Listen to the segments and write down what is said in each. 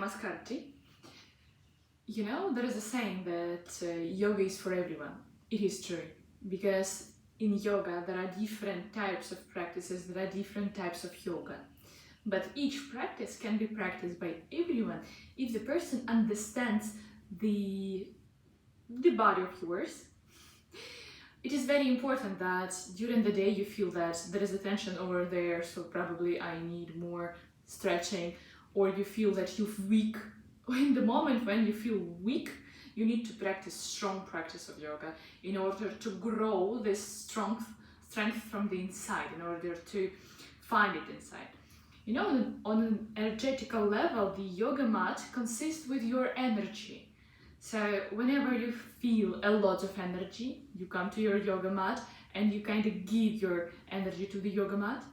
Namaskar. You know, there is a saying that yoga is for everyone. It is true, because in yoga there are different types of practices, there are different types of yoga. But each practice can be practiced by everyone if the person understands the body of yours. It is very important that during the day you feel that there is a tension over there, so probably I need more stretching, or you feel that you're weak. In the moment when you feel weak, you need to practice strong practice of yoga in order to grow this strength from the inside, in order to find it inside. You know, on an energetical level, the yoga mat consists with your energy. So whenever you feel a lot of energy, you come to your yoga mat and you kind of give your energy to the yoga mat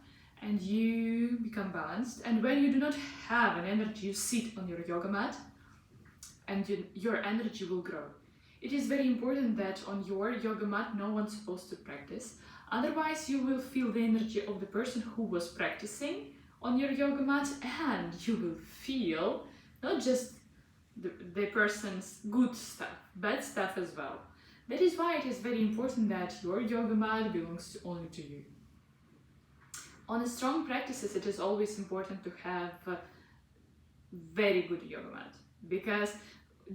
and you become balanced. And when you do not have an energy, you sit on your yoga mat and your energy will grow. It is very important that on your yoga mat no one's supposed to practice. Otherwise you will feel the energy of the person who was practicing on your yoga mat, and you will feel not just the person's good stuff, bad stuff as well. That is why it is very important that your yoga mat belongs only to you. On the strong practices, it is always important to have a very good yoga mat, because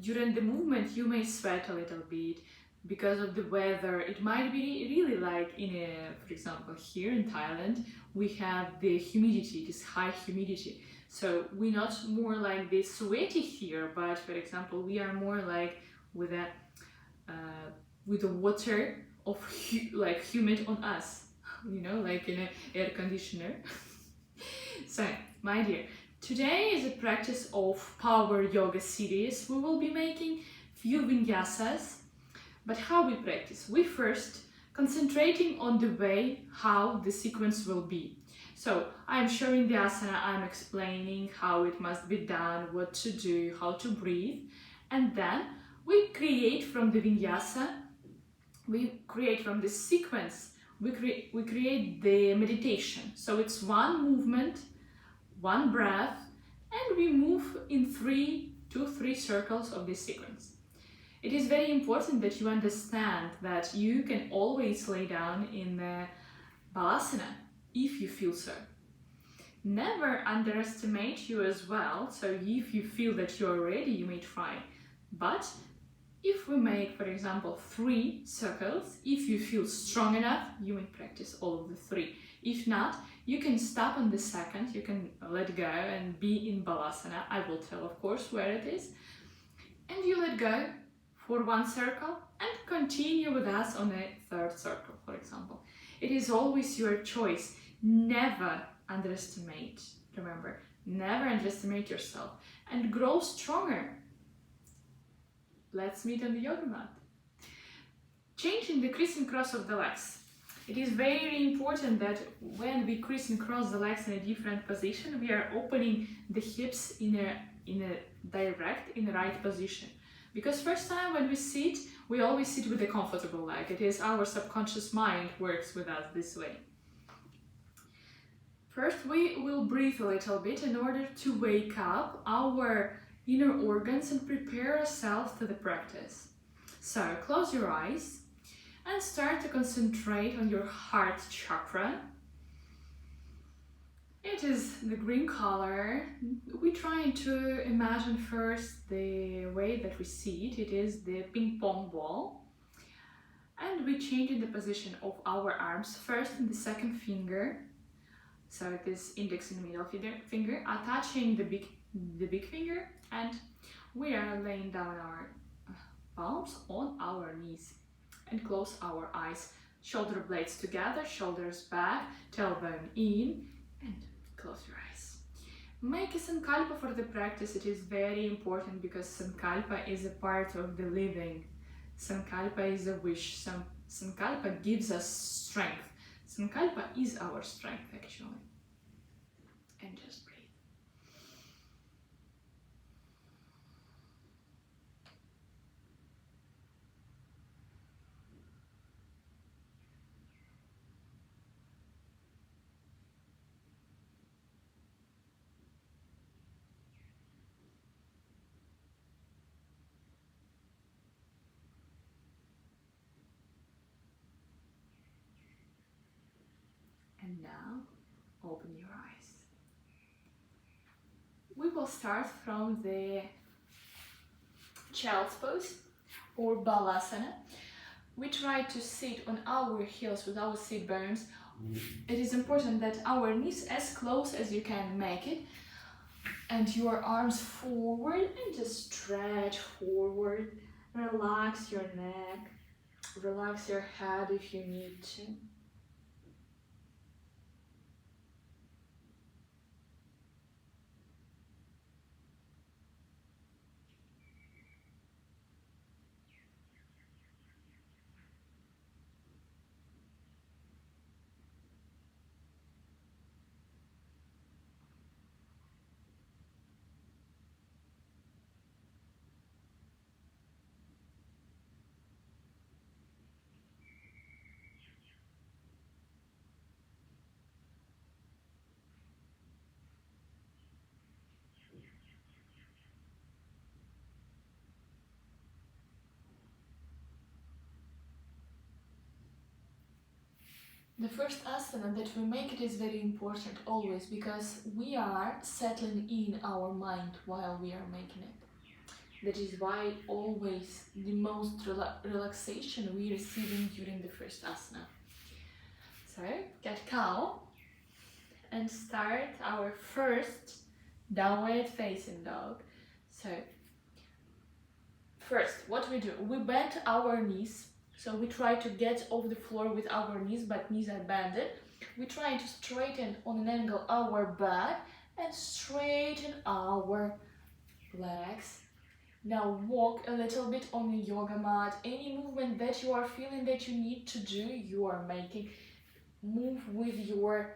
during the movement you may sweat a little bit because of the weather. It might be really like for example, here in Thailand, we have the humidity, this high humidity. So we're not more like this sweaty here, but for example, we are more like with the water of like humid on us, you know, like in an air conditioner. So, my dear, today is a practice of power yoga series. We will be making few vinyasas, but how we practice? We first concentrating on the way how the sequence will be. So I'm showing the asana, I'm explaining how it must be done, what to do, how to breathe, and then we create from the vinyasa, we create from the sequence, we create the meditation. So it's one movement, one breath, and we move in 3 to 3 circles of this sequence. It is very important that you understand that you can always lay down in the balasana if you feel so. Never underestimate you as well, so if you feel that you are ready, you may try. But if we make, for example, 3 circles, if you feel strong enough, you may practice all of the 3. If not, you can stop on the second, you can let go and be in balasana. I will tell, of course, where it is. And you let go for 1 circle and continue with us on a 3rd circle, for example. It is always your choice. Never underestimate, remember, never underestimate yourself, and grow stronger. Let's meet on the yoga mat. Changing the criss and cross of the legs. It is very important that when we criss and cross the legs in a different position, we are opening the hips in a right position. Because first time when we sit, we always sit with a comfortable leg. It is our subconscious mind works with us this way. First, we will breathe a little bit in order to wake up our inner organs and prepare ourselves to the practice. So, close your eyes and start to concentrate on your heart chakra. It is the green color. We're trying to imagine first the way that we see it. It is the ping pong ball. And we change in the position of our arms, first in the second finger. So it is index and middle finger, attaching the big finger, and we are laying down our palms on our knees and close our eyes. Shoulder blades together, shoulders back, tailbone in, and close your eyes. Make a sankalpa for the practice. It is very important because sankalpa is a part of the living. Sankalpa is a wish. Sankalpa gives us strength. Sankalpa is our strength, actually. And just breathe. And now open your eyes. We will start from the child's pose or balasana. We try to sit on our heels with our sit bones. It is important that our knees as close as you can make it, and your arms forward, and just stretch forward. Relax your neck, relax your head if you need to. The first asana that we make, it is very important always, because we are settling in our mind while we are making it. That is why always the most relaxation we are receiving during the first asana. So get calm and start our first downward facing dog. So first, what we do, we bend our knees. So we try to get off the floor with our knees, but knees are bended. We try to straighten on an angle our back and straighten our legs. Now walk a little bit on the yoga mat. Any movement that you are feeling that you need to do, you are making. Move with your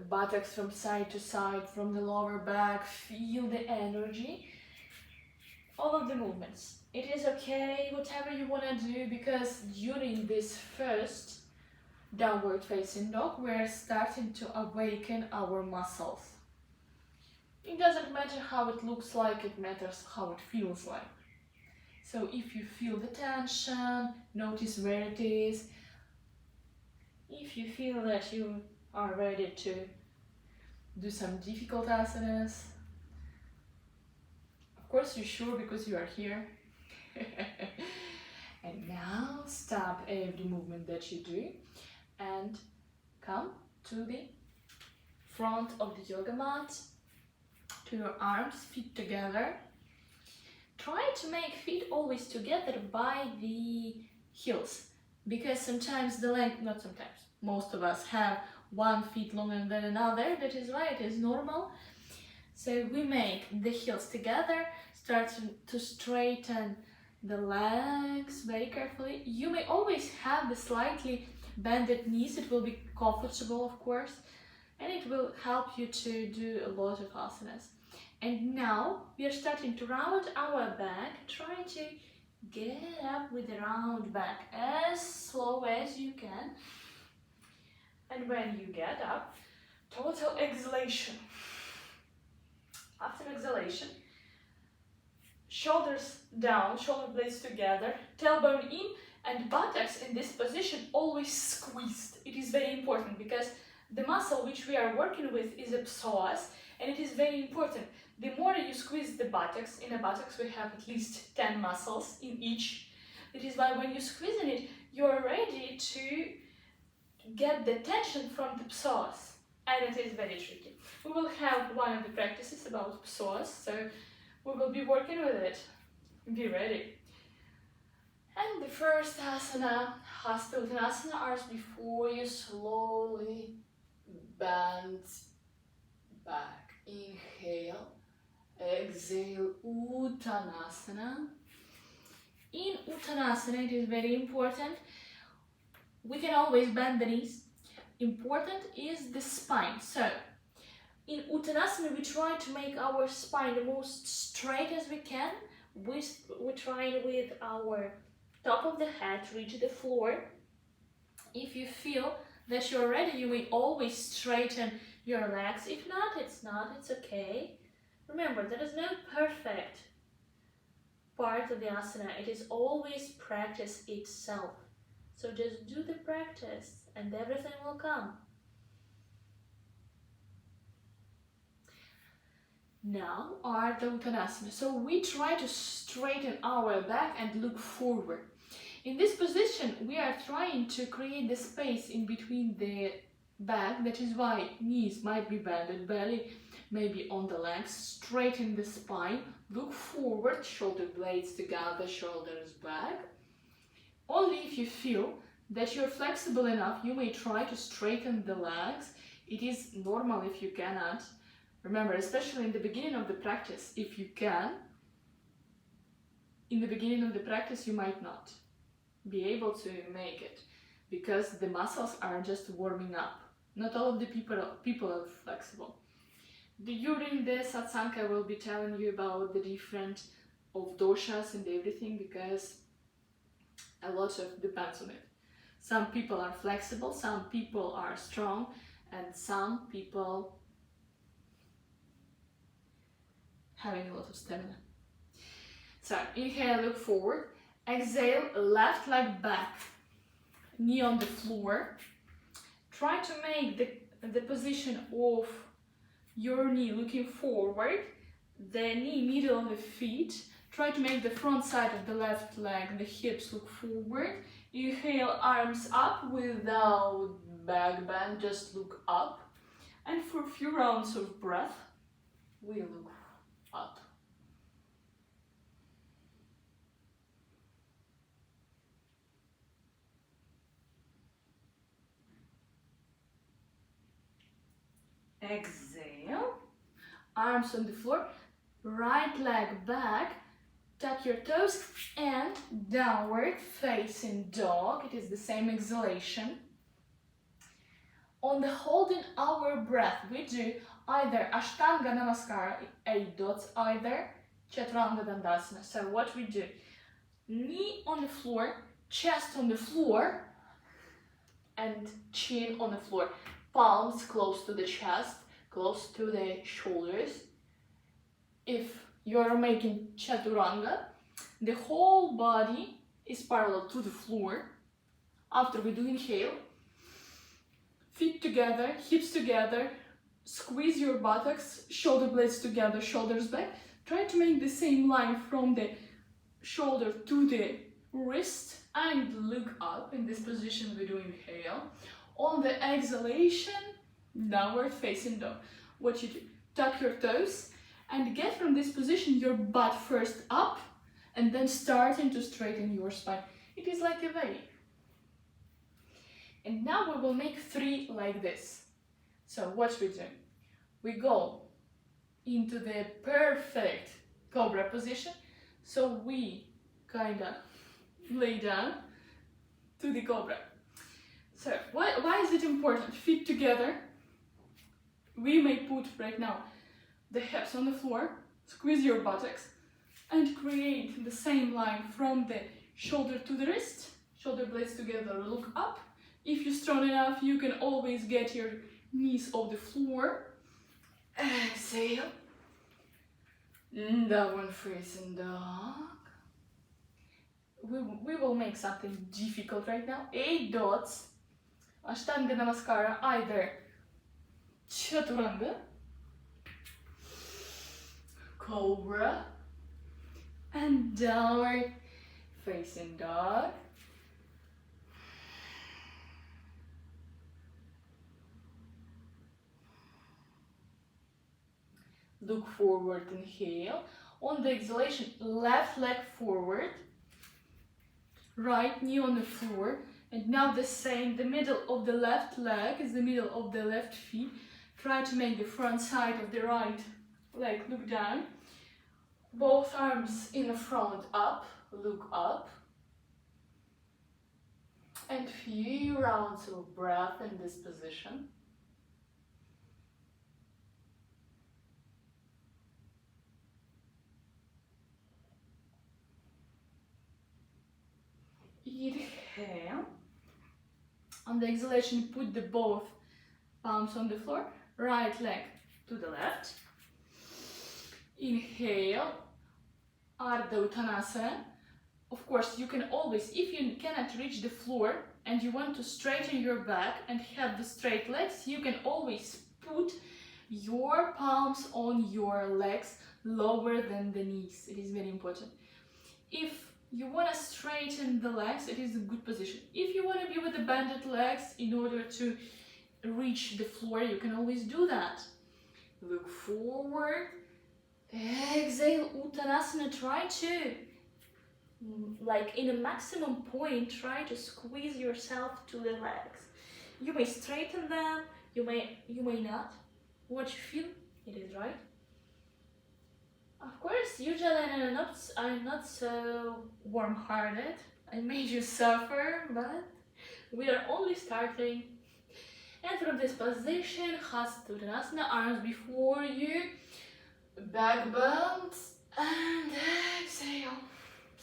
buttocks from side to side, from the lower back. Feel the energy. All of the movements. It is okay, whatever you want to do, because during this first downward facing dog, we're starting to awaken our muscles. It doesn't matter how it looks like, it matters how it feels like. So if you feel the tension, notice where it is. If you feel that you are ready to do some difficult asanas, of course you're sure because you are here. And now stop every movement that you do and come to the front of the yoga mat, to your arms, feet together. Try to make feet always together by the heels, because sometimes the length, not sometimes, most of us have one foot longer than another. That is why it is normal. So we make the heels together, start to straighten the legs very carefully. You may always have the slightly bended knees. It will be comfortable, of course, and it will help you to do a lot of asanas. And now we are starting to round our back. Try to get up with the round back as slow as you can. And when you get up, total exhalation. After exhalation, shoulders down, shoulder blades together, tailbone in, and buttocks in this position always squeezed. It is very important because the muscle which we are working with is a psoas, and it is very important. The more you squeeze the buttocks, in the buttocks we have at least 10 muscles in each. It is why when you squeeze in it, you are ready to get the tension from the psoas, and it is very tricky. We will have one of the practices about psoas, so we will be working with it. Be ready. And the first asana, Hasta Uttanasana, arms before you, slowly bend back. Inhale, exhale, Uttanasana. In Uttanasana, it is very important. We can always bend the knees. Important is the spine. So, in Uttanasana, we try to make our spine the most straight as we can. We try with our top of the head reach the floor. If you feel that you're ready, you may always straighten your legs. If not, it's okay. Remember, there is no perfect part of the asana. It is always practice itself. So just do the practice and everything will come. Now Ardha Uttanasana. So we try to straighten our back and look forward. In this position, we are trying to create the space in between the back. That is why knees might be bended, belly may be on the legs. Straighten the spine, look forward, shoulder blades together, shoulders back. Only if you feel that you're flexible enough, you may try to straighten the legs. It is normal if you cannot. Remember, especially in the beginning of the practice, if you can, in the beginning of the practice you might not be able to make it because the muscles are just warming up. Not all of the people are flexible. During the satsang I will be telling you about the different of doshas and everything because a lot of depends on it. Some people are flexible, some people are strong, and some people having a lot of stamina. So inhale, look forward. Exhale, left leg back, knee on the floor. Try to make the position of your knee looking forward, the knee middle of the feet. Try to make the front side of the left leg, the hips look forward. Inhale, arms up without back bend, just look up. And for a few rounds of breath, we look up. Exhale, arms on the floor, right leg back, tuck your toes and downward facing dog. It is the same exhalation. On the holding our breath, we do either Ashtanga Namaskara, 8 dots, either Chaturanga Dandasana. So what we do, knee on the floor, chest on the floor, and chin on the floor. Palms close to the chest, close to the shoulders. If you're making Chaturanga, the whole body is parallel to the floor. After we do inhale, feet together, hips together, squeeze your buttocks, shoulder blades together, shoulders back. Try to make the same line from the shoulder to the wrist and look up. In this position we do inhale. On the exhalation, downward facing dog. What you do, tuck your toes and get from this position your butt first up and then starting to straighten your spine. It is like a wave. And now we will make 3 like this. So what we do? We go into the perfect cobra position. So we kind of lay down to the cobra. So why is it important? Feet together. We may put right now the hips on the floor, squeeze your buttocks and create the same line from the shoulder to the wrist. Shoulder blades together, look up. If you're strong enough, you can always get your knees off the floor. Exhale. Downward facing dog. We will make something difficult right now. 8 dots. Ashtanga Namaskara, either Chaturanga, Cobra, and downward facing dog. Look forward, inhale. On the exhalation, left leg forward, right knee on the floor. And now the same, the middle of the left leg is the middle of the left feet. Try to make the front side of the right leg look down. Both arms in the front up, look up. And few rounds of breath in this position. Inhale. On the exhalation, put the both palms on the floor, right leg to the left. Inhale, Ardha Uttanasana, Of course, you can always, if you cannot reach the floor and you want to straighten your back and have the straight legs, you can always put your palms on your legs lower than the knees. It is very important. If you want to straighten the legs, it is a good position. If you want to be with the bended legs in order to reach the floor, you can always do that. Look forward, exhale, Uttanasana. Try to, like in a maximum point, try to squeeze yourself to the legs. You may straighten them, you may not. What you feel, it is right. Of course, usually I'm not so warm-hearted. I made you suffer, but we are only starting. And from this position, Hasta Uttanasana, arms before you, back bend, and exhale.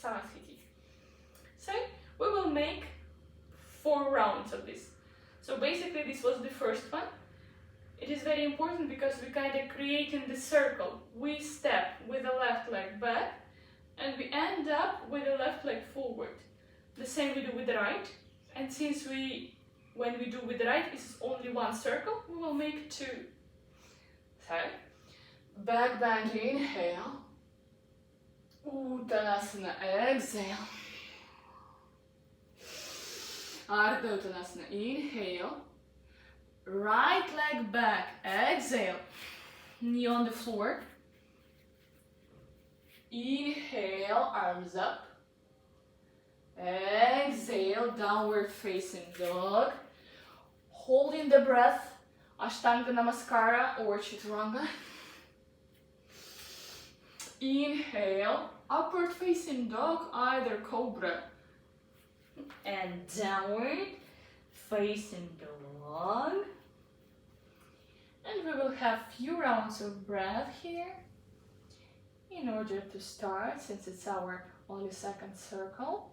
Samasthiti. So we will make 4 rounds of this. So basically this was the first one. It is very important because we kind of creating the circle. We step with the left leg back and we end up with the left leg forward. The same we do with the right. And since when we do with the right, it's only 1 circle, we will make 2. So, back bend, inhale. Uttanasana, exhale. Ardha Uttanasana, inhale. Right leg back, exhale. Knee on the floor. Inhale, arms up. Exhale, downward facing dog. Holding the breath, Ashtanga Namaskara or Chaturanga. Inhale, upward facing dog, either cobra and downward facing dog. And we will have few rounds of breath here in order to start, since it's our only 2nd circle.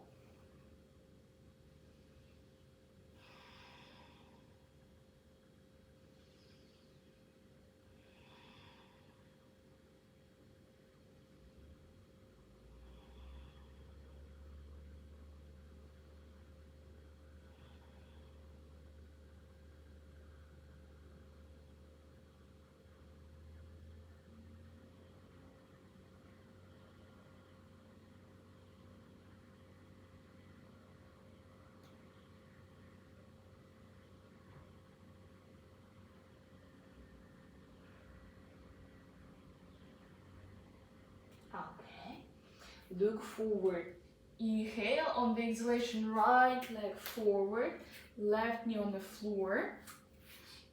Okay, look forward. Inhale, on the exhalation, right leg forward, left knee on the floor.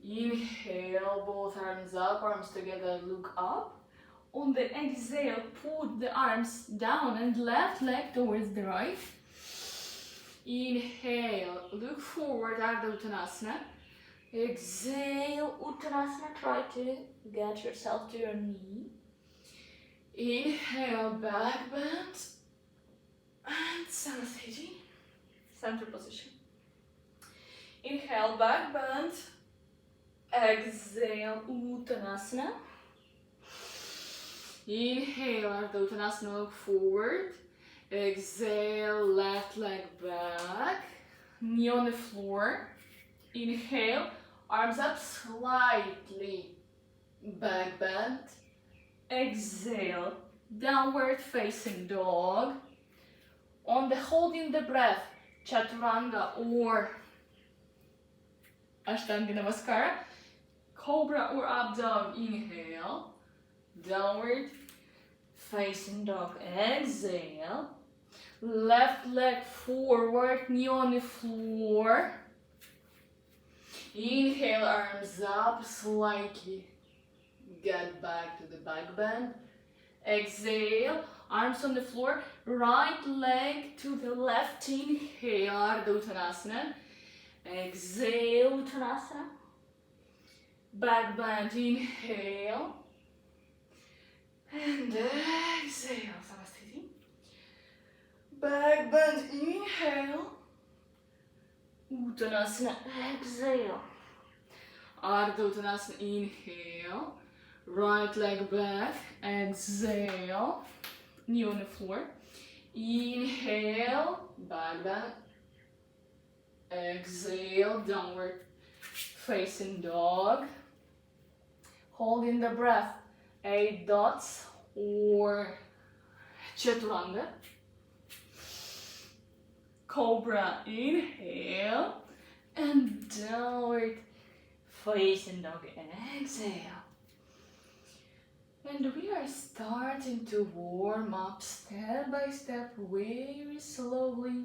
Inhale, both arms up, arms together, look up. On the exhale, put the arms down and left leg towards the right. Inhale, look forward, Ardha Uttanasana. Exhale, Uttanasana, try to get yourself to your knee. Inhale, back bend, and Samasthiti, center position. Inhale, back bend, exhale, Uttanasana. Inhale, Ardha Uttanasana, look forward. Exhale, left leg back, knee on the floor. Inhale, arms up slightly, back bend. Exhale, downward facing dog. On the holding the breath, Chaturanga or Ashtanga Namaskara, Cobra or up dog, inhale. Downward facing dog, exhale. Left leg forward, knee on the floor. Inhale, arms up slightly. Get back to the back bend. Exhale, arms on the floor, right leg to the left, inhale, Ardha Uttanasana. Exhale, Uttanasana. Back bend, inhale. And exhale, Samasthiti. Back bend, inhale. Uttanasana, exhale. Ardha Uttanasana, inhale. Right leg back, exhale, knee on the floor. Inhale, back bend. Exhale, downward facing dog. Holding the breath, 8 dots or chaturanga. Cobra, inhale, and downward facing dog, exhale. And we are starting to warm up step by step, very slowly,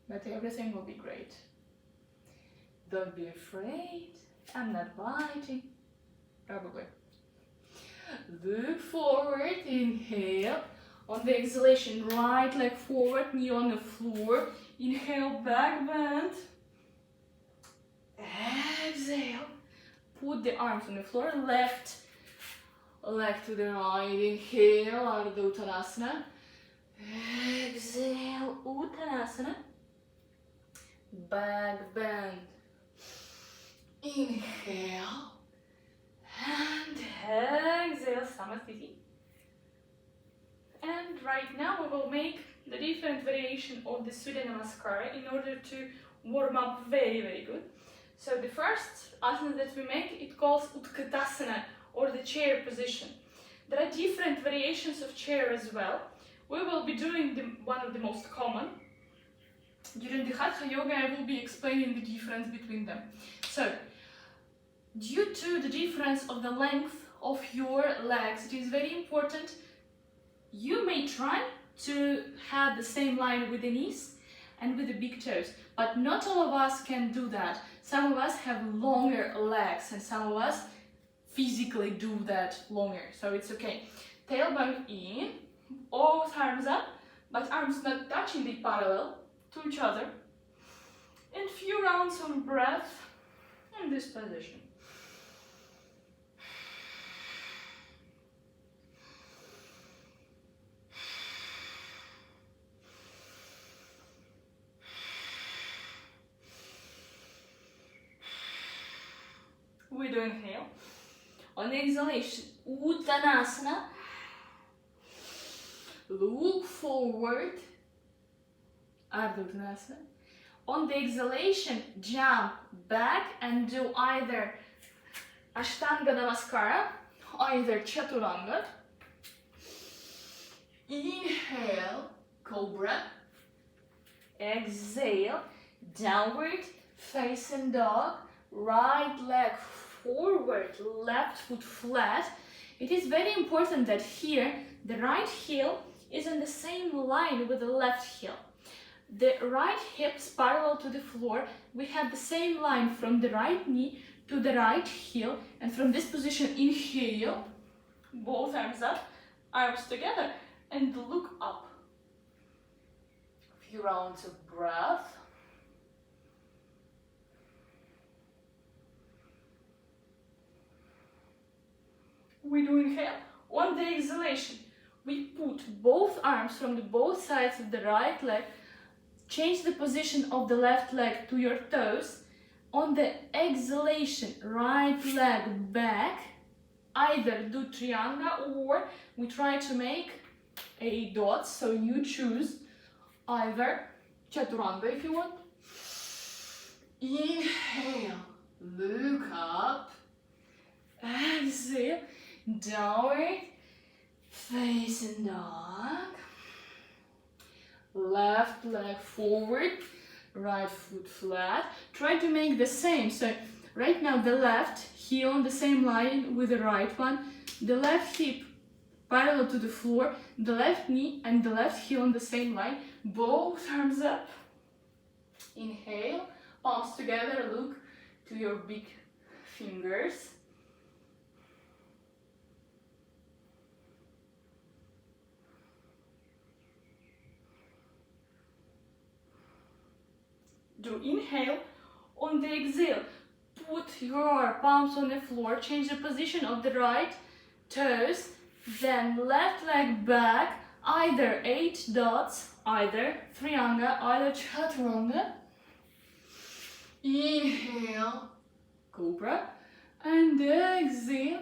but everything will be great. Don't be afraid, I'm not biting, probably. Look forward, inhale. On the exhalation, right leg forward, knee on the floor. Inhale, back bend. Exhale. Put the arms on the floor, left leg to the right. Inhale, Ardha Uttanasana. Exhale, Uttanasana. Back bend. Inhale. And exhale, Samasthiti. And right now we will make the different variation of the Surya Namaskara in order to warm up very, very good. So the first asana that we make, it calls Utkatasana, or the chair position. There are different variations of chair as well. We will be doing one of the most common. During the Hatha Yoga I will be explaining the difference between them. So, due to the difference of the length of your legs, it is very important. You may try to have the same line with the knees and with the big toes, but not all of us can do that. Some of us have longer legs and some of us physically do that longer, so it's okay. Tailbone in, both arms up, but arms not touching, they parallel to each other. And few rounds of breath in this position. We do inhale. On the exhalation, Uttanasana. Look forward. Ardha Uttanasana. On the exhalation, jump back and do either Ashtanga Namaskara, either Chaturanga. Inhale, Cobra. Exhale, downward facing dog. Right leg forward, left foot flat. It is very important that here the right heel is on the same line with the left heel. The right hips parallel to the floor. We have the same line from the right knee to the right heel, and from this position inhale, both arms up, arms together, and look up. A few rounds of breath. We do inhale. On the exhalation, we put both arms from the both sides of the right leg. Change the position of the left leg to your toes. On the exhalation, right leg back. Either do Trianga or we try to make a dot. So you choose either Chaturanga if you want. Inhale, look up. Exhale. Downward facing dog. Left leg forward, right foot flat. Try to make the same. So right now the left heel on the same line with the right one. The left hip parallel to the floor. The left knee and the left heel on the same line. Both arms up. Inhale, palms together, look to your big fingers. Do inhale. On the exhale, put your palms on the floor, change the position of the right toes, then left leg back, either 8 dots, either Trianga, either Chaturanga. Inhale, Cobra, and exhale,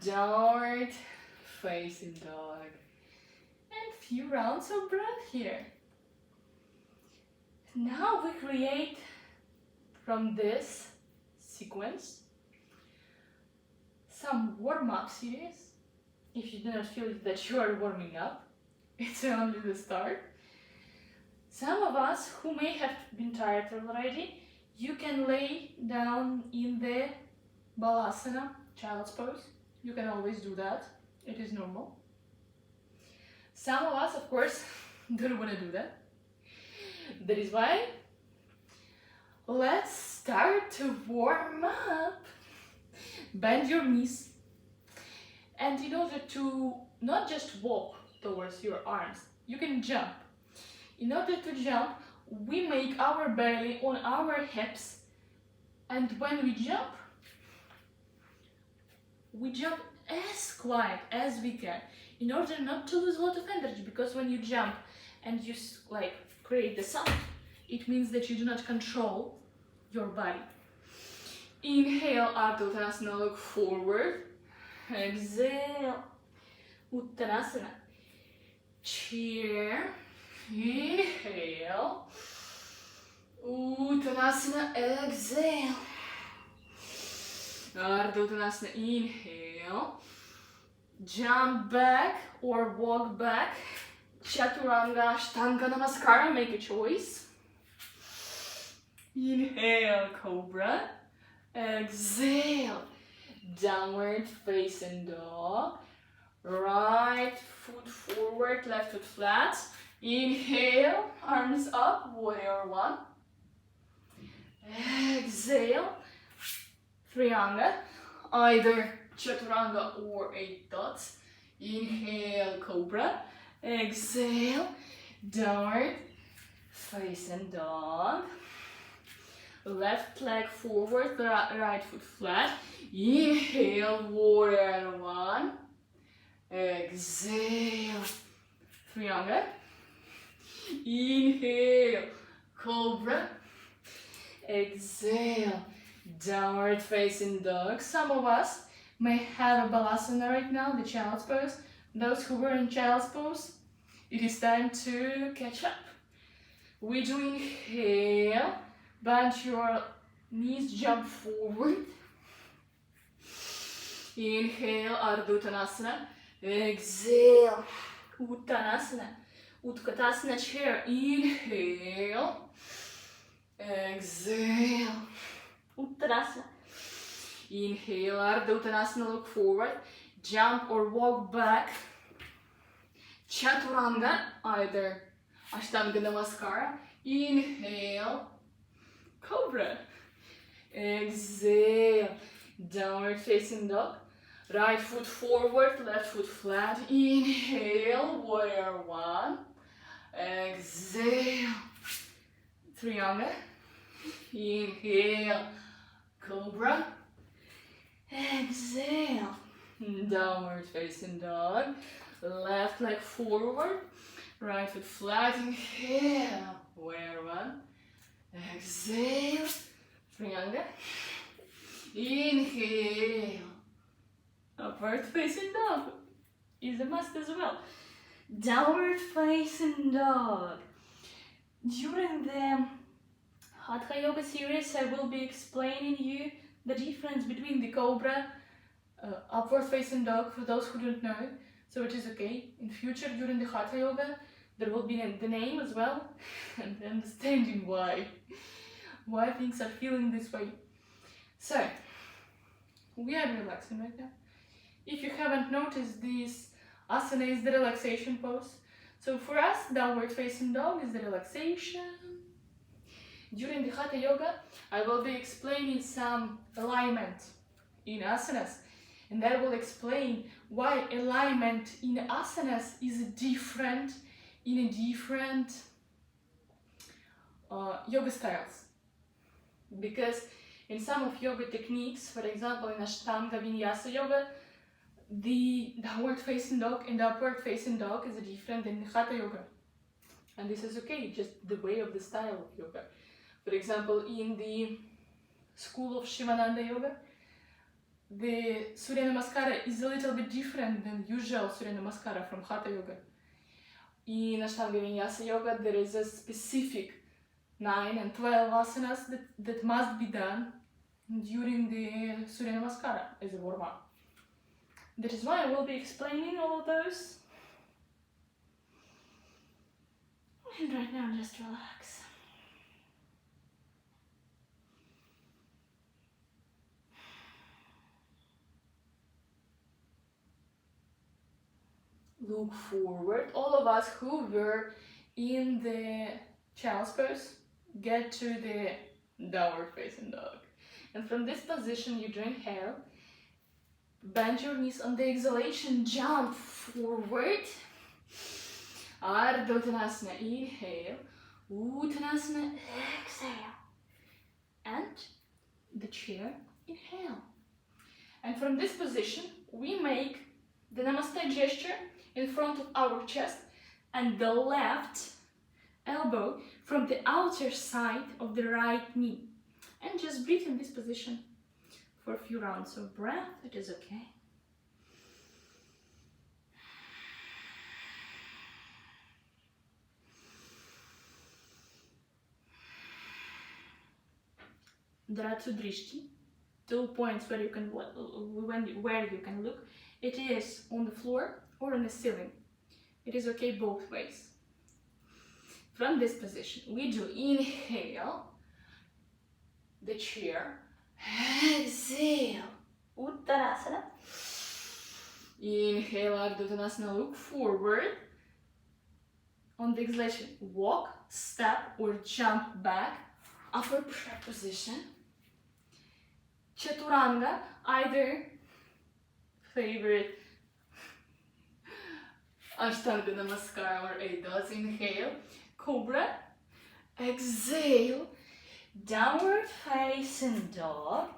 downward facing dog. And few rounds of breath here. Now we create from this sequence some warm-up series. If you do not feel that you are warming up, it's only the start. Some of us who may have been tired already, you can lay down in the balasana, child's pose. You can always do that, it is normal. Some of us, of course, don't want to do that. That is why let's start to warm up. Bend your knees. And in order to not just walk towards your arms, you can jump. In order to jump, we make our belly on our hips. And when we jump as quiet as we can, in order not to lose a lot of energy, because when you jump and you like create the sound, it means that you do not control your body. Inhale, Ardha Uttanasana, look forward. Exhale, Uttanasana. Chair. Inhale. Uttanasana, exhale. Ardha Uttanasana, inhale. Jump back or walk back. Chaturanga, Ashtanga Namaskara, make a choice. Inhale, Cobra. Exhale, downward facing dog. Right foot forward, left foot flat. Inhale, arms up, warrior one. Exhale, Trianga, either Chaturanga or 8 dots. Inhale, Cobra. Exhale, downward facing dog. Left leg forward, right foot flat. Inhale, warrior one. Exhale, Trianga. Inhale, Cobra. Exhale, downward facing dog. Some of us may have a balasana right now, the child's pose. Those who were in child's pose, it is time to catch up. We do inhale, bend your knees, jump forward. Inhale, Ardha Uttanasana. Exhale, Uttanasana. Utkatasana chair. Inhale. Exhale, Uttanasana. Inhale, Ardha Uttanasana, look forward. Jump or walk back. Chaturanga, either Ashtanga Namaskara. Inhale, Cobra. Exhale, downward facing dog. Right foot forward, left foot flat. Inhale, warrior one. Exhale, Trianga. Inhale, Cobra. Exhale, downward facing dog. Left leg forward, right foot flat. Inhale, warrior one. Exhale, Trianga. Inhale, upward facing dog is a must as well. Downward facing dog. During the Hatha Yoga series, I will be explaining you the difference between the Cobra, upward facing dog, for those who don't know it. So it is okay. In future, during the Hatha Yoga, there will be the name as well, and understanding why things are feeling this way. So, we are relaxing right now. If you haven't noticed, this asana is the relaxation pose. So for us, downward facing dog is the relaxation. During the Hatha Yoga, I will be explaining some alignment in asanas, and I will explain why alignment in asanas is different in different yoga styles. Because in some of yoga techniques, for example in Ashtanga Vinyasa Yoga, the downward facing dog and the upward facing dog is different than Hatha Yoga. And this is okay, just the way of the style of yoga. For example, in the school of Shivananda Yoga, the Surya Namaskara is a little bit different than usual Surya Namaskara from Hatha Yoga. In Ashtanga Vinyasa Yoga, there is a specific 9 and 12 asanas that must be done during the Surya Namaskara as a warm-up. That is why I will be explaining all of those. And right now, just relax. Look forward. All of us who were in the child's pose, get to the downward facing dog. And from this position, you do inhale. Bend your knees on the exhalation, jump forward. Ardha Uttanasana, inhale. Uttanasana, exhale. And the chair, inhale. And from this position, we make the Namaste gesture in front of our chest and the left elbow from the outer side of the right knee. And just breathe in this position for a few rounds of breath. It is okay. There are two drishti, 2 points where you can look. It is on the floor or on the ceiling. It is okay both ways. From this position, we do inhale, the chair, exhale, Uttanasana. Inhale, Ardha Uttanasana, look forward. On the exhalation, walk, step or jump back, upper prayer position. Chaturanga, either favorite Ashtanga Namaskara or A dots. Inhale, Cobra, exhale, downward facing dog.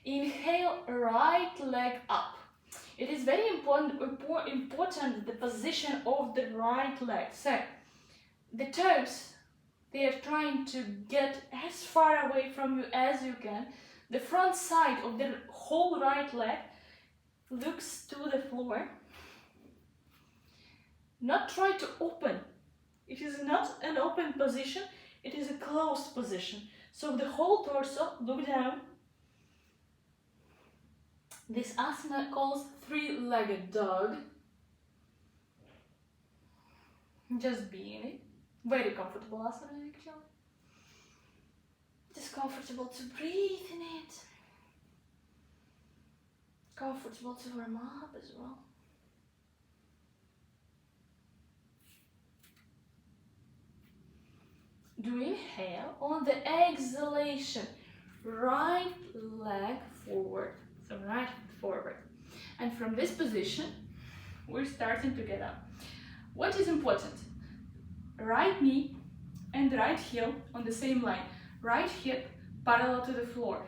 Inhale, right leg up. It is very important the position of the right leg. So the toes, they are trying to get as far away from you as you can. The front side of the whole right leg looks to the floor. Not try to open. It is not an open position, it is a closed position. So the whole torso, look down. This asana calls three-legged dog. Just be in it. Very comfortable asana actually. Just comfortable to breathe in it. Comfortable to warm up as well. Do inhale. On the exhalation, right leg forward. So right foot forward. And from this position, we're starting to get up. What is important? Right knee and right heel on the same line. Right hip parallel to the floor.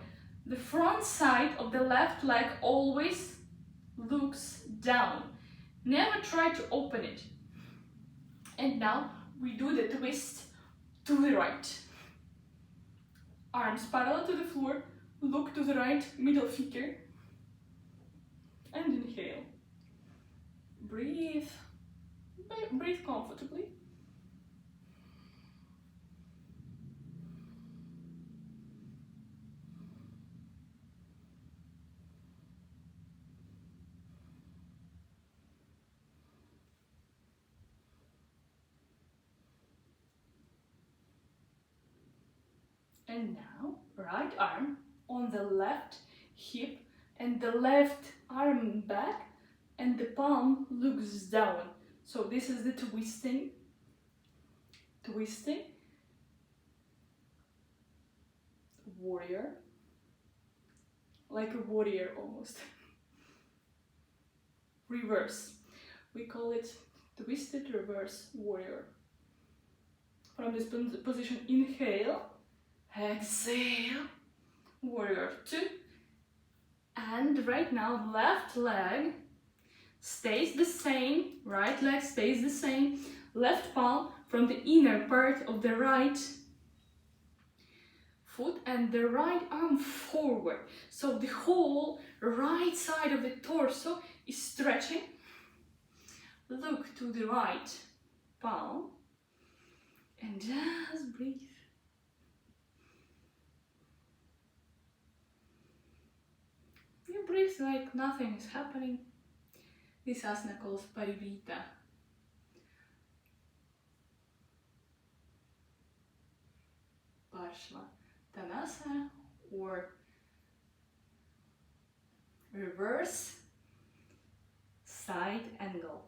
The front side of the left leg always looks down. Never try to open it. And now we do the twist to the right. Arms parallel to the floor, look to the right middle finger. And inhale. Breathe. Breathe comfortably. And now, right arm on the left hip and the left arm back and the palm looks down. So this is the twisting. Twisting. Warrior. Like a warrior almost. Reverse. We call it twisted reverse warrior. From this position, inhale. Exhale, warrior 2, and right now left leg stays the same, right leg stays the same, left palm from the inner part of the right foot and the right arm forward. So the whole right side of the torso is stretching. Look to the right palm and just breathe. You breathe like nothing is happening. This asana calls parivritta. Parshvatanasana or reverse side angle.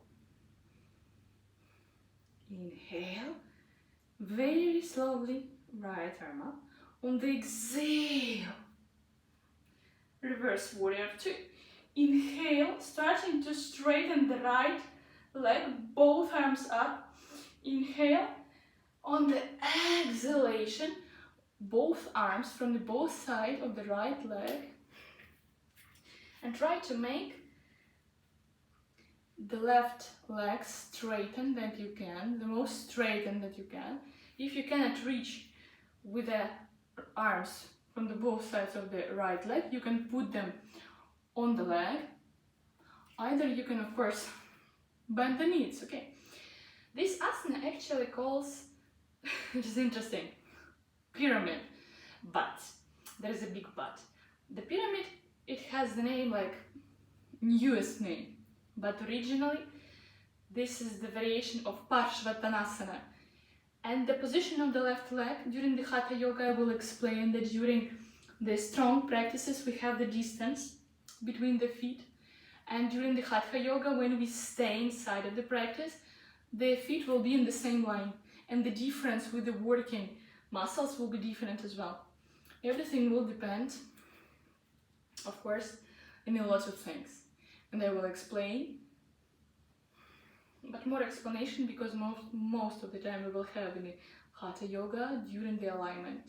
Inhale, very slowly, right arm up. On the exhale, reverse warrior 2. Inhale, starting to straighten the right leg, both arms up. Inhale, on the exhalation, both arms from the both sides of the right leg, and try to make the left leg straighten that you can, the most straighten that you can. If you cannot reach with the arms from the both sides of the right leg, you can put them on the leg. Either you can, of course, bend the knees, okay? This asana actually calls, which is interesting, pyramid. But, there is a big but. The pyramid, it has the name like newest name. But originally, this is the variation of Parshvatanasana. And the position of the left leg during the Hatha Yoga, I will explain that during the strong practices we have the distance between the feet. And during the Hatha Yoga, when we stay inside of the practice, the feet will be in the same line. And the difference with the working muscles will be different as well. Everything will depend, of course, in a lot of things. And I will explain, but more explanation because most of the time we will have in the Hatha Yoga during the alignment.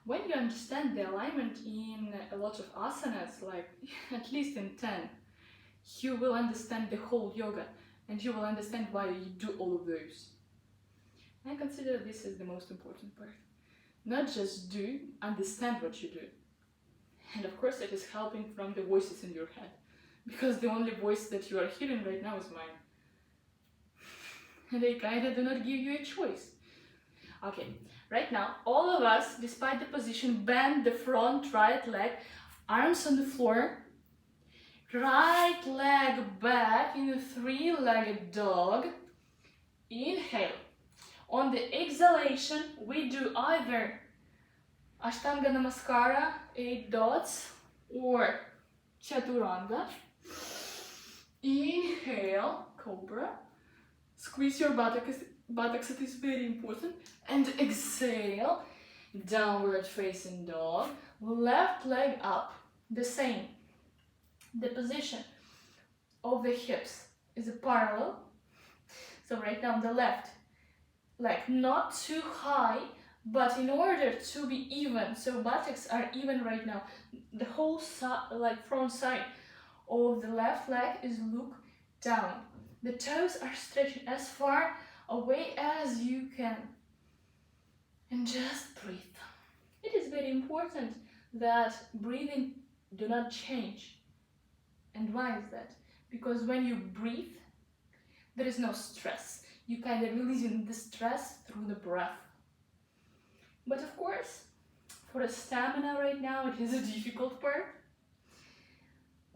When you understand the alignment in a lot of asanas, like at least in 10, you will understand the whole yoga and you will understand why you do all of those. I consider this is the most important part. Not just do, understand what you do. And of course it is helping from the voices in your head. Because the only voice that you are hearing right now is mine. And they kinda do not give you a choice. Okay, right now, all of us, despite the position, bend the front right leg, arms on the floor, right leg back in a three-legged dog. Inhale. On the exhalation, we do either Ashtanga Namaskara, 8 dots, or Chaturanga. Inhale, Cobra. Squeeze your buttocks, it is very important. And exhale, downward facing dog. Left leg up, the same. The position of the hips is a parallel. So right now the left leg not too high, but in order to be even, so buttocks are even right now. The whole side, like front side of the left leg is look down. The toes are stretching as far away as you can. And just breathe. It is very important that breathing do not change. And why is that? Because when you breathe, there is no stress. You kind of releasing the stress through the breath. But of course, for a stamina right now, it is a difficult part.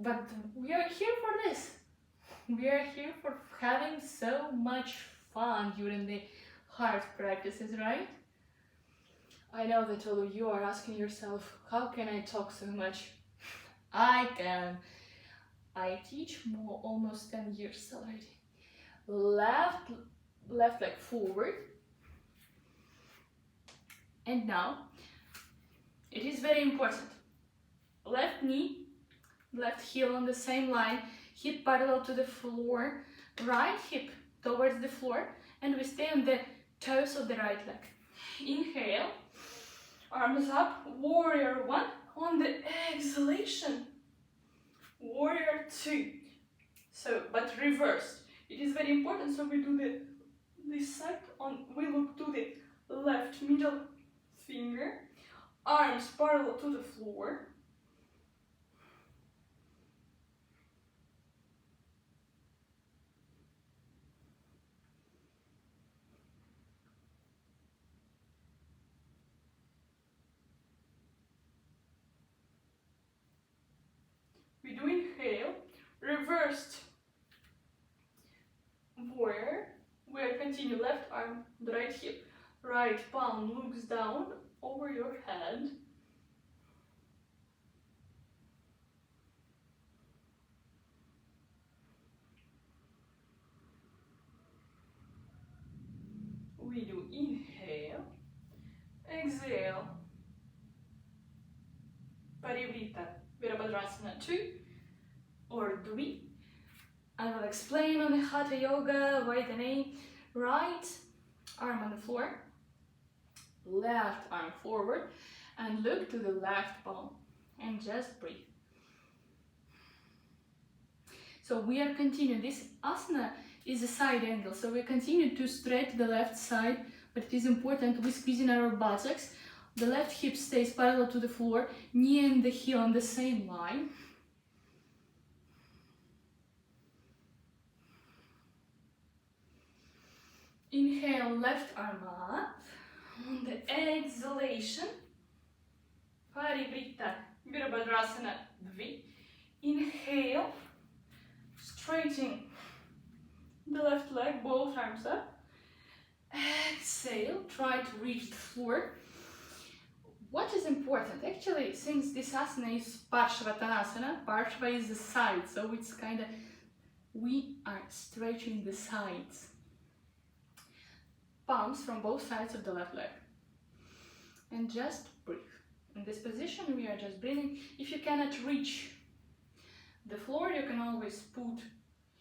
But we are here for this. We are here for having so much fun during the hard practices, right? I know that all of you are asking yourself, how can I talk so much? I can. I teach almost 10 years already. Left leg forward. And now, it is very important. Left knee, left heel on the same line, hip parallel to the floor, right hip towards the floor, and we stay on the toes of the right leg. Inhale, arms up, warrior 1. On the exhalation, warrior 2. So, but reversed. It is very important, so we do this side, we look to the left middle finger, arms parallel to the floor. We do inhale, reversed warrior. We'll continue left arm, the right hip, right palm looks down over your head. We do inhale, exhale, parivritta, Virabhadrasana 2 or 3. I will explain on the Hatha Yoga, right and A. Right arm on the floor, left arm forward, and look to the left palm and just breathe. So we are continuing. This asana is a side angle, so we continue to stretch the left side, but it is important we squeeze in our buttocks. The left hip stays parallel to the floor, knee and the heel on the same line. Inhale, left arm up. On the exhalation, parivritta, Virabhadrasana 2. Inhale, straightening the left leg, both arms up. Exhale, try to reach the floor. What is important? Actually, since this asana is Parshvattanasana, Parshva is the side, so it's kind of, we are stretching the sides. Palms from both sides of the left leg. And just breathe. In this position, we are just breathing. If you cannot reach the floor, you can always put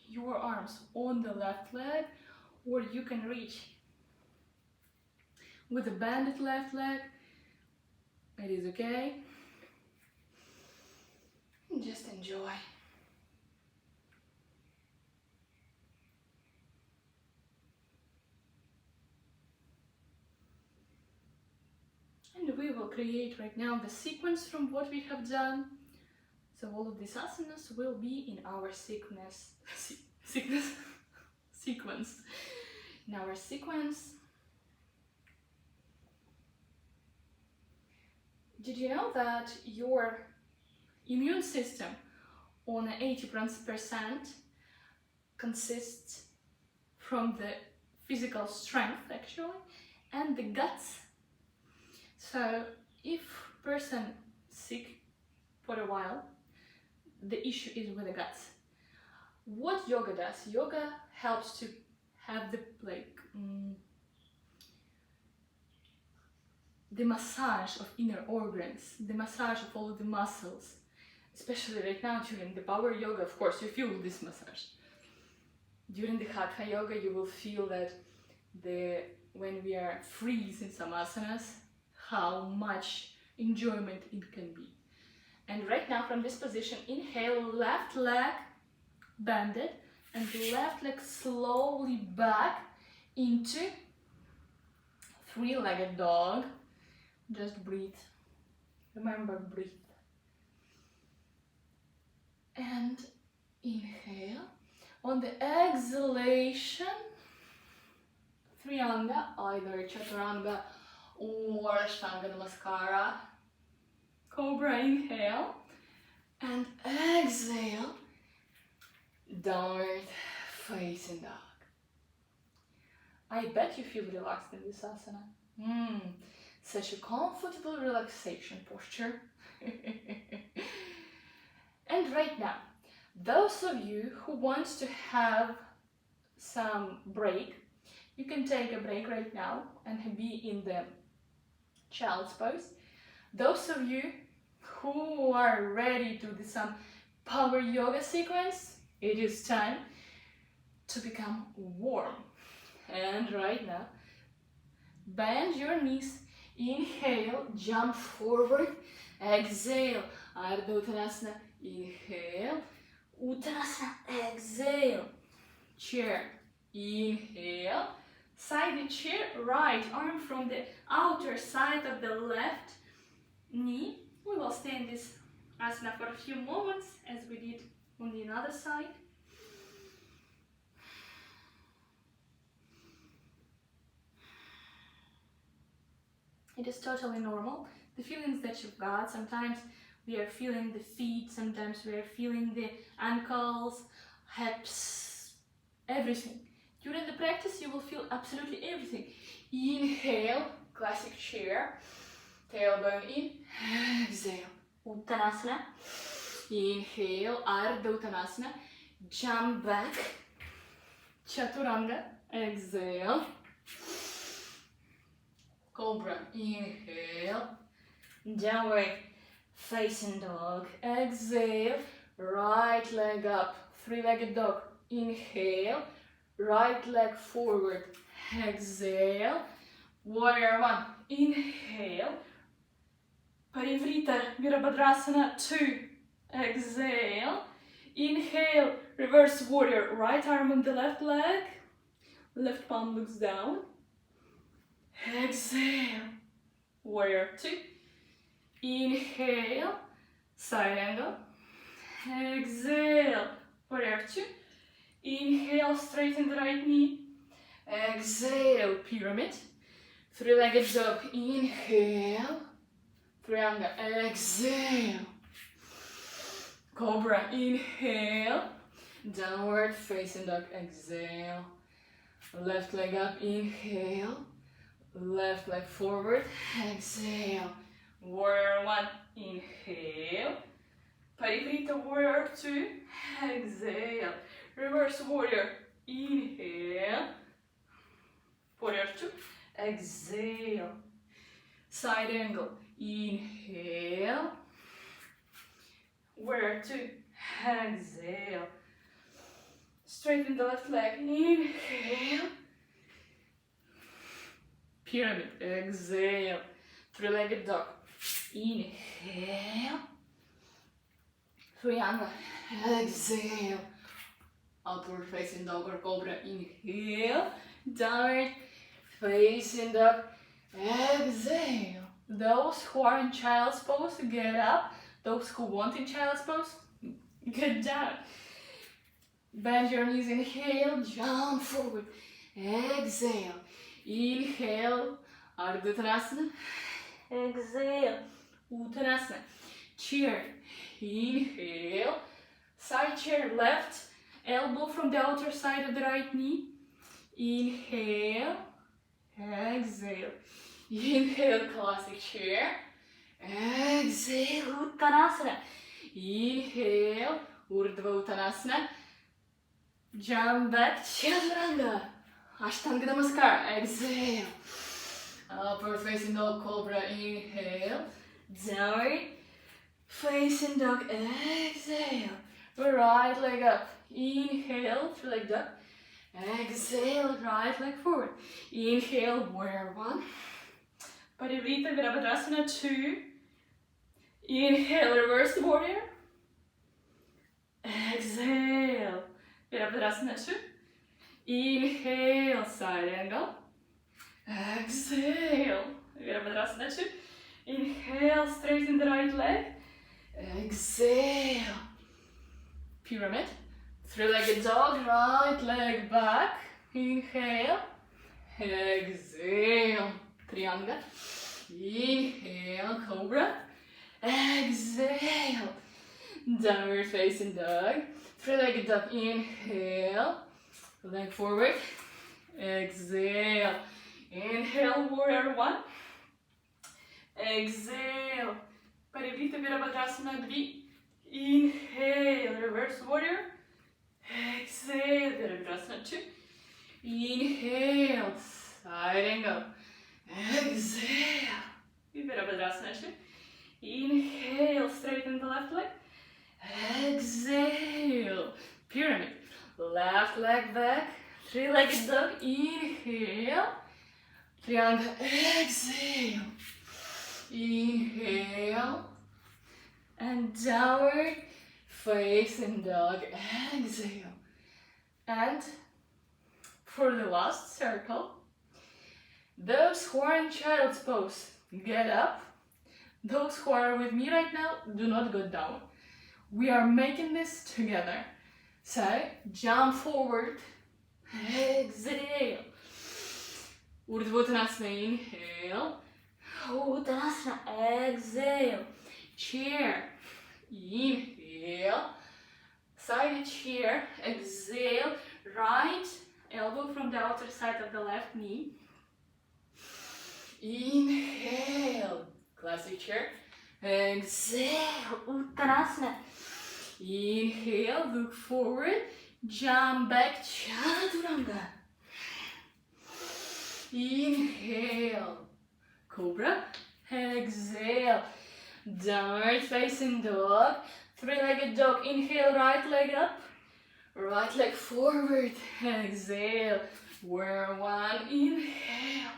your arms on the left leg, or you can reach with a bended left leg. It is okay. Just enjoy. And we will create right now the sequence from what we have done. So all of these asanas will be in our sequence. In our sequence. Did you know that your immune system on 80% consists from the physical strength actually and the guts? So if person sick for a while, the issue is with the guts. What yoga does? Yoga helps to have the massage of inner organs, the massage of all the muscles, especially right now during the power yoga. Of course, you feel this massage. During the Hatha yoga, you will feel that when we are freeze in some asanas, how much enjoyment it can be. And right now, from this position, inhale, left leg bended, and left leg slowly back into three-legged dog. Just breathe. Remember, breathe. And inhale. On the exhalation, Trianga, either Chaturanga or Ashtanga Namaskara. Cobra, inhale. And exhale. Downward facing dog. I bet you feel relaxed in this asana. Such a comfortable relaxation posture. And right now, those of you who want to have some break, you can take a break right now and be in the child's pose. Those of you who are ready to do some power yoga sequence, it is time to become warm. And right now, bend your knees, inhale, jump forward, exhale, Ardha Uttanasana, inhale, Uttanasana, exhale, chair, inhale, side chair, right arm from the outer side of the left knee. We will stay in this asana for a few moments as we did on the other side. It is totally normal. The feelings that you've got, sometimes we are feeling the feet, sometimes we are feeling the ankles, hips, everything. During the practice you will feel absolutely everything. Inhale, classic chair, tailbone in, exhale, Uttanasana. Inhale, Ardha Uttanasana, jump back, Chaturanga, exhale, Cobra, inhale, downward facing dog, exhale, right leg up, three-legged dog, inhale, right leg forward, exhale, warrior one, inhale, parivritta, Virabhadrasana 2, exhale, inhale, reverse warrior, right arm on the left leg, left palm looks down, exhale, warrior 2, inhale, side angle, exhale, warrior 2, inhale, straighten the right knee, exhale, pyramid, three-legged dog, inhale, triangle, exhale, cobra, inhale, downward facing dog, exhale, left leg up, inhale, left leg forward, exhale, warrior one, inhale, parivritta warrior two, exhale, reverse warrior, inhale, warrior two, exhale, side angle, inhale, warrior two, exhale, straighten the left leg, inhale, pyramid, exhale, three-legged dog, inhale, triangle, exhale, upward facing dog or cobra, inhale, downward facing dog, exhale. Those who are in child's pose, get up. Those who want in child's pose, get down. Bend your knees, inhale, jump forward, exhale, inhale, Ardha Uttanasana, exhale, Uttanasana, chair, inhale, side chair, left elbow from the outer side of the right knee, inhale, exhale, inhale, classic chair, exhale, Uttanasana, inhale, Urdhva Uttanasana, jump back, Chaturanga, Ashtanga Namaskar, exhale, upward facing dog, cobra, inhale, downward facing dog, exhale, right leg up, inhale, three-leg dog, exhale, right leg forward, inhale, warrior one, parivritta Virabhadrasana 2, inhale, reverse warrior, exhale, Virabhadrasana 2, inhale, side angle, exhale, Virabhadrasana 2, inhale, straighten the right leg, exhale, pyramid, three-legged dog, right leg back, inhale, exhale, triangle, inhale, cobra, exhale, downward facing dog, three-legged dog, inhale, leg forward, exhale, inhale, warrior one, exhale, parivritta Virabhadrasana 3, inhale, reverse warrior, exhale, Virabhadrasana 2, inhale, side angle, exhale, Virabhadrasana 2, inhale, straighten the left leg, exhale, pyramid, left leg back, three-legged dog, inhale, triangle, exhale, inhale, and downward facing dog, exhale. And for the last circle, those who are in child's pose, get up. Those who are with me right now, do not go down. We are making this together. So, jump forward, exhale. Urdhva Uttanasana, inhale. Uttanasana, exhale. chair. Inhale, side chair. Exhale, right elbow from the outer side of the left knee. Inhale, classic chair. Exhale, Uttanasana. Inhale, look forward, jump back, Chaturanga. Inhale, Cobra. Exhale, downward facing dog. Three-legged dog. Inhale, right leg up, right leg forward. Exhale, warrior one. Inhale,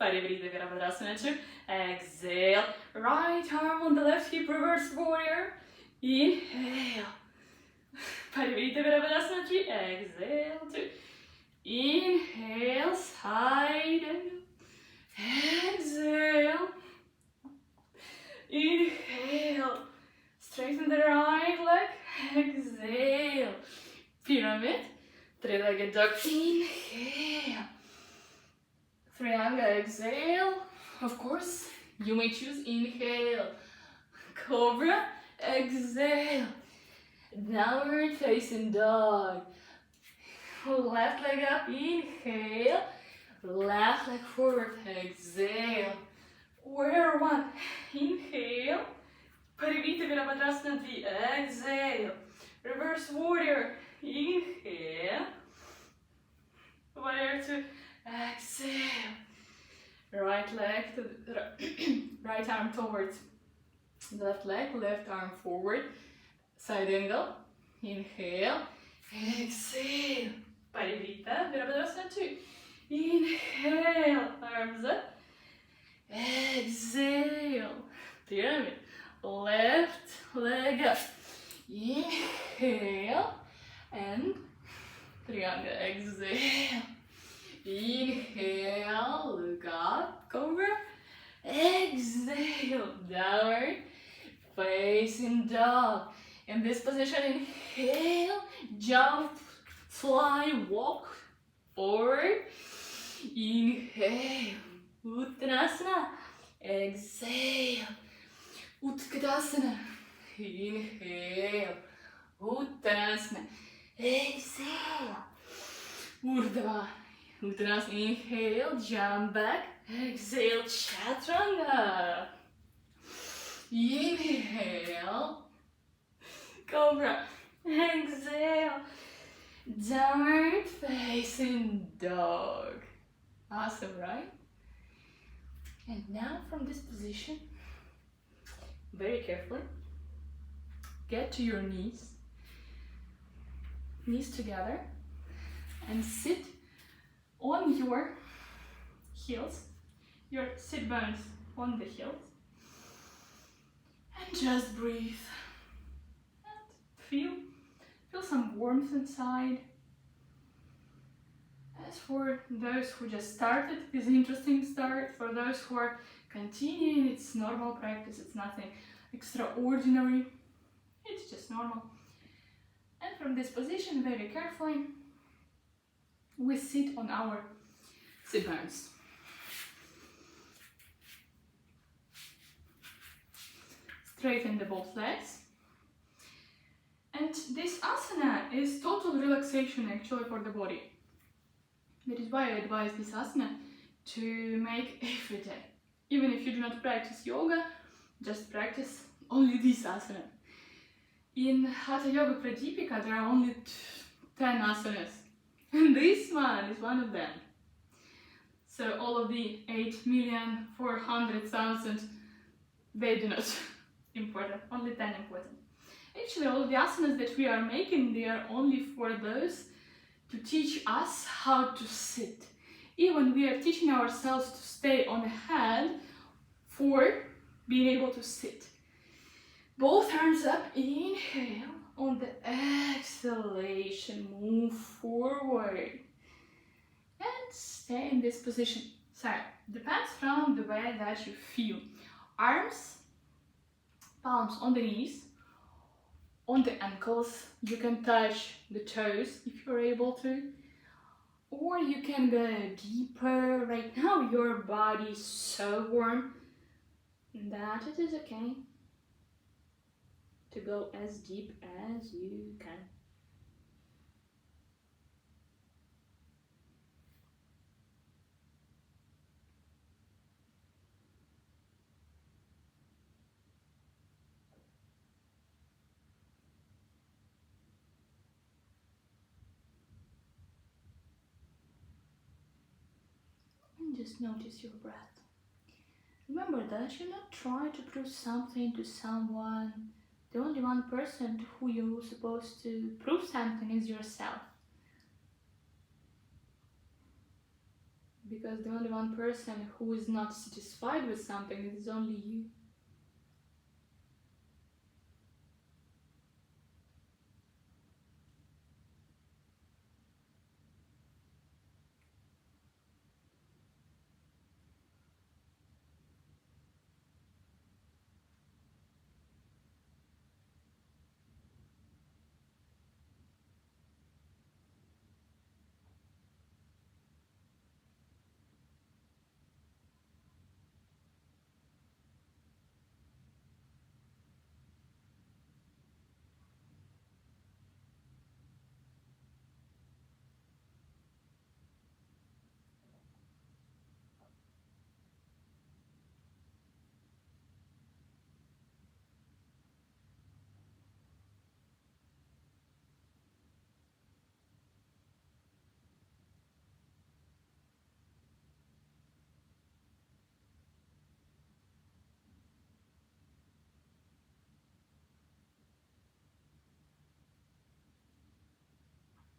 parivritta Virabhadrasana 2. Exhale, right arm on the left hip, reverse warrior. Inhale, parivritta Virabhadrasana 3. Exhale, 2. Inhale, side angle. Exhale. Inhale, straighten the right leg. Exhale, pyramid. Three-legged dog. Inhale. Triangle, exhale. Of course, you may choose inhale. Cobra, exhale. Downward facing dog. Left leg up, inhale. Left leg forward, exhale. Warrior one, inhale. Parivritta Virabhadrasana 3, exhale. Reverse warrior, inhale. Warrior 2, exhale. Right leg to the right arm towards the left leg, left arm forward. Side angle. Inhale. Exhale. Parivritta Virabhadrasana 2. Inhale. Arms up. Exhale. Pyramid. Left leg up. Inhale. And triangle. Exhale. Inhale, look up, Cobra. Exhale, downward facing dog. In this position, inhale, jump, fly, walk forward. Inhale, Uttanasana. Exhale, Utkatasana. Inhale, Uttanasana. Exhale, Urdhva. Uttanasana, inhale, jump back, exhale, Chaturanga. Inhale, Cobra, exhale, downward facing dog. Awesome, right? And now from this position, very carefully, get to your knees together, and sit on your heels, your sit bones on the heels, and just breathe and feel some warmth inside. As for those who just started, it's an interesting start. For those who are continuing, it's normal practice, it's nothing extraordinary, it's just normal. And from this position, very carefully, we sit on our sit bones. Straighten the both legs. And this asana is total relaxation actually for the body. That is why I advise this asana to make every day. Even if you do not practice yoga, just practice only this asana. In Hatha Yoga Pradipika, there are only 10 asanas. And this one is one of them. So all of the 8,400,000, they do not important, only 10 important. Actually, all of the asanas that we are making, they are only for those to teach us how to sit. Even we are teaching ourselves to stay on the head for being able to sit. Both arms up, inhale. On the exhalation, move forward and stay in this position. So, depends from the way that you feel. Arms, palms on the knees, on the ankles. You can touch the toes if you're able to, or you can go deeper. Right now, your body is so warm. that it is okay to go as deep as you can. And just notice your breath. Remember that you're not trying to prove something to someone. The only one person to who you're supposed to prove something is yourself. Because the only one person who is not satisfied with something is only you.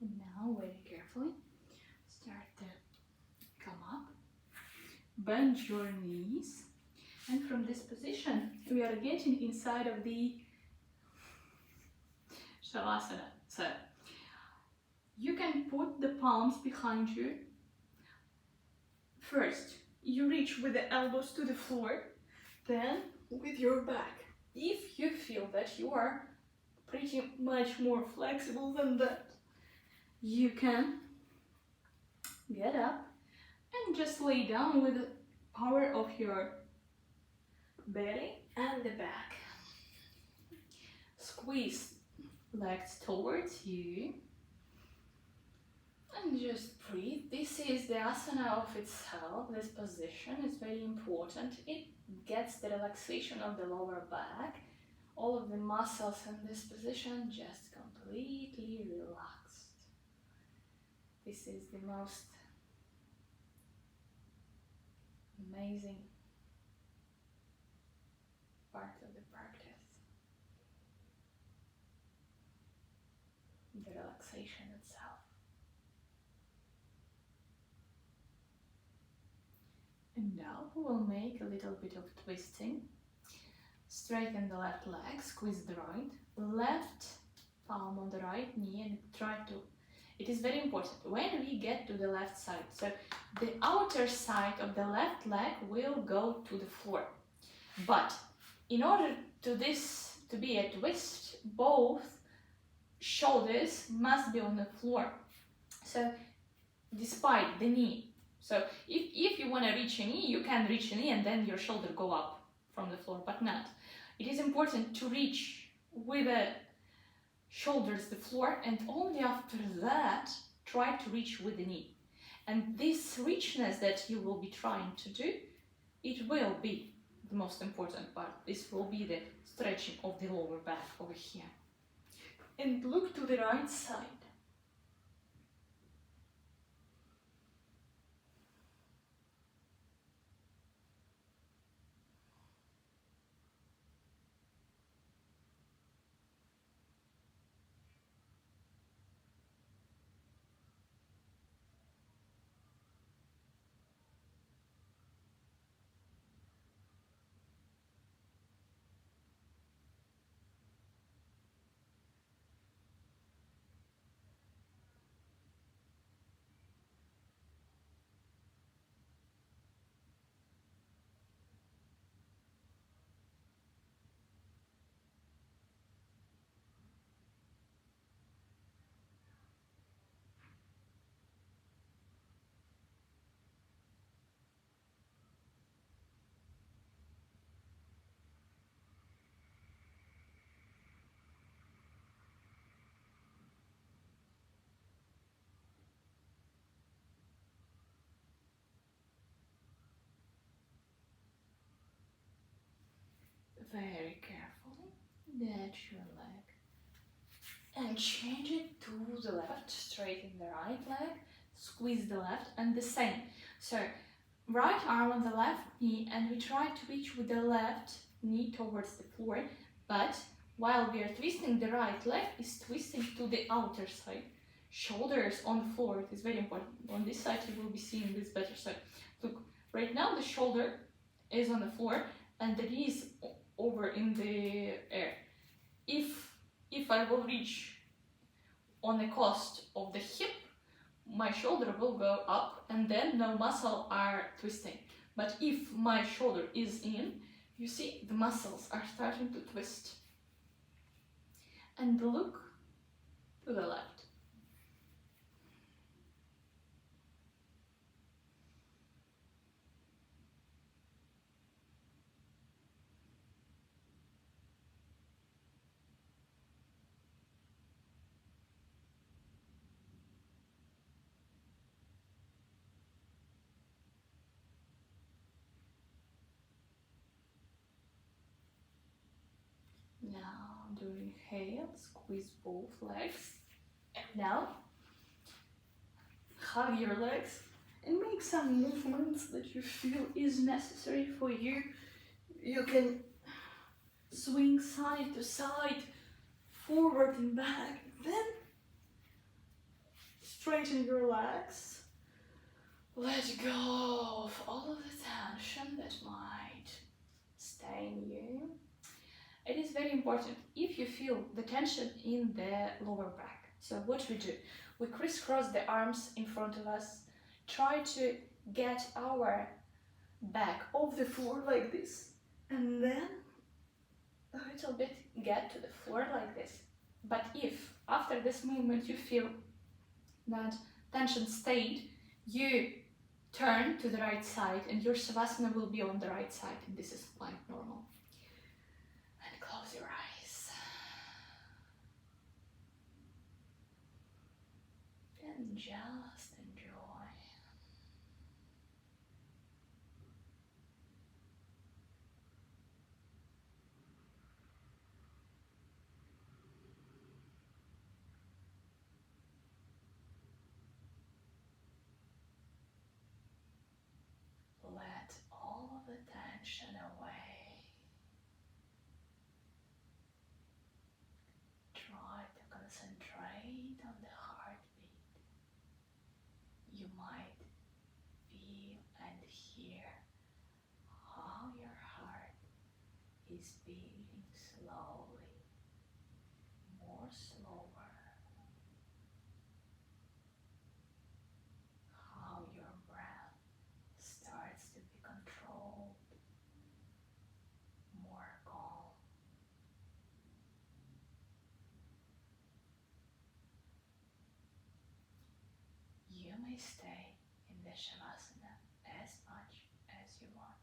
And now, very carefully, start to come up, bend your knees, and from this position, we are getting inside of the Shavasana. So, you can put the palms behind you. First, you reach with the elbows to the floor, then with your back. If you feel that you are pretty much more flexible than that, you can get up and just lay down with the power of your belly and the back. Squeeze legs towards you and just breathe. This is the asana of itself. This position is very important. It gets the relaxation of the lower back. All of the muscles in this position just completely relaxed. This is the most amazing part of the practice. The relaxation itself. And now we will make a little bit of twisting. Straighten the left leg, squeeze the right, left palm on the right knee, and try to. It is very important when we get to the left side. So the outer side of the left leg will go to the floor. But in order to this to be a twist, both shoulders must be on the floor. So despite the knee. So if you want to reach a knee, you can reach a knee and then your shoulder go up from the floor, but not. It is important to reach with the shoulders the floor, and only after that try to reach with the knee. And this richness that you will be trying to do, it will be the most important part. This will be the stretching of the lower back over here. And look to the right side. very carefully that your leg and change it to the left, straighten the right leg, squeeze the left, and the same. So right arm on the left knee, and we try to reach with the left knee towards the floor, but while we are twisting, the right leg is twisting to the outer side. Shoulders on the floor, it is very important. On this side you will be seeing this better. So look, right now the shoulder is on the floor and the knee is over in the air. If I will reach on the cost of the hip, my shoulder will go up and then no muscle are twisting. But if my shoulder is in, you see the muscles are starting to twist. And look to the left. Now do inhale, squeeze both legs, and now hug your legs and make some movements that you feel is necessary for you. You can swing side to side, forward and back, then straighten your legs. Let go of all of the tension that might stay in you. It is very important if you feel the tension in the lower back. So what we do, we crisscross the arms in front of us, try to get our back off the floor like this, and then a little bit get to the floor like this. But if after this movement you feel that tension stayed, you turn to the right side and your Savasana will be on the right side, and this is quite normal. And close your eyes. And just enjoy. Let all of the tension away. Try to concentrate on the heartbeat. You might feel and hear how your heart is beating slowly, more slower. How your breath starts to be controlled, more calm. You may stay in the Shavasana as much as you want.